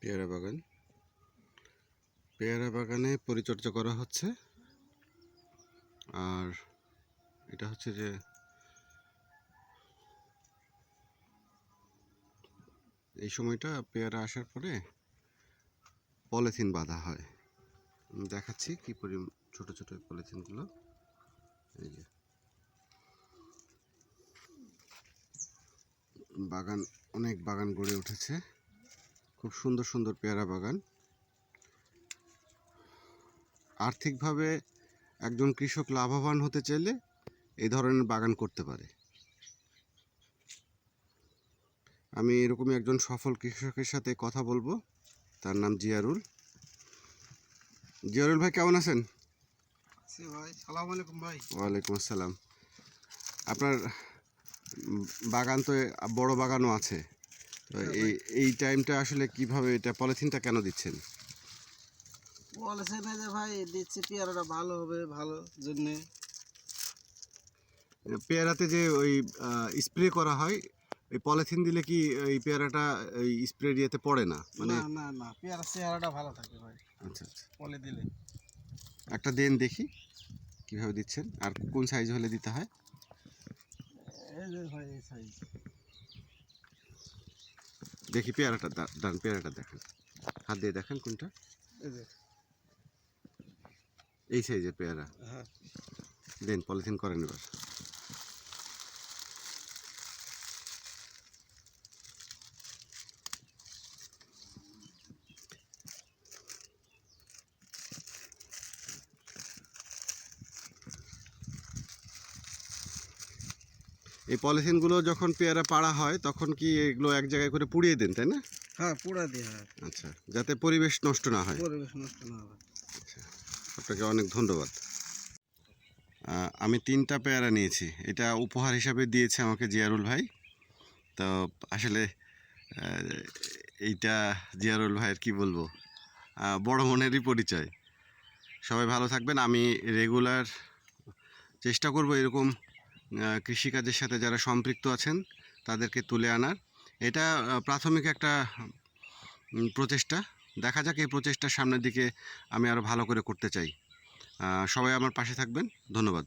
পেয়ারা বাগান। পেয়ারা বাগানে পরিচর্যা করা হচ্ছে। আর এটা হচ্ছে যে এই সময়টা পেয়ারা আসার পরে পলিথিন বাঁধা হয়। আমি দেখাচ্ছি কি ছোট ছোট পলিথিনগুলো। এই যে বাগান, অনেক বাগান গড়ে উঠেছে, খুব সুন্দর সুন্দর পেয়ারা বাগান। আর্থিকভাবে একজন কৃষক লাভবান হতে চাইলে এই ধরনের বাগান করতে পারে। আমি এরকমই একজন সফল কৃষকের সাথে কথা বলবো, তার নাম জিয়ারুল। জিয়ারুল ভাই, কেমন আছেন? ভাই, সালাম আলাইকুম ভাই। ওয়ালাইকুম আসসালাম। আপনার বাগান তো বড় বাগানও আছে, তো এই টাইমটা আসলে কিভাবে, এটা পলিথিনটা কেন দিচ্ছেন? বলেছেন যে ভাই দিচ্ছি পেয়ারাটা ভালো হবে, ভালো জন্যে। পেয়ারাতে যে ওই স্প্রে করা হয়, এই পলিথিন দিলে কি এই পেয়ারাটা এই স্প্রে ইয়েতে পড়ে না? মানে না না না, পেয়ারার চেহারাটা ভালো থাকে ভাই। আচ্ছা আচ্ছা, পলি দিলে একটা দেন দেখি কিভাবে দিচ্ছেন, আর কোন সাইজ হলে দিতে হয়। এই যে ভাই, এই সাইজ দেখি পেয়ারাটা দান, পেয়ারাটা দেখেন, হাত দিয়ে দেখেন কোনটা। এই যে এই সাইজের পেয়ারা। হ্যাঁ, দেন পলিথিন করেন এবার। এই পলিথিনগুলো যখন পেয়ারা পাড়া হয় তখন কি এগুলো এক জায়গায় করে পুড়িয়ে দেন, তাই না? হ্যাঁ, পুরা দিয়ে হয়। আচ্ছা, যাতে পরিবেশ নষ্ট না হয়। পরিবেশ নষ্ট না হবে। আচ্ছা, আপনাকে অনেক ধন্যবাদ। আমি 3টা পেয়ারা নিয়েছি, এটা উপহার হিসাবে দিয়েছে আমাকে জিয়ারুল ভাই। তো আসলে এইটা জিয়ারুল ভাইয়ের কি বলবো, বড় মনেরই পরিচয়। সবাই ভালো থাকবেন। আমি রেগুলার চেষ্টা করব এরকম কৃষিকাজের সাথে যারা সম্পৃক্ত আছেন তাদেরকে তুলে আনার। এটা প্রাথমিক একটা প্রচেষ্টা। দেখা যাক এই প্রচেষ্টার সামনের দিকে আমি আরও ভালো করে করতে চাই। সবাই আমার পাশে থাকবেন। ধন্যবাদ।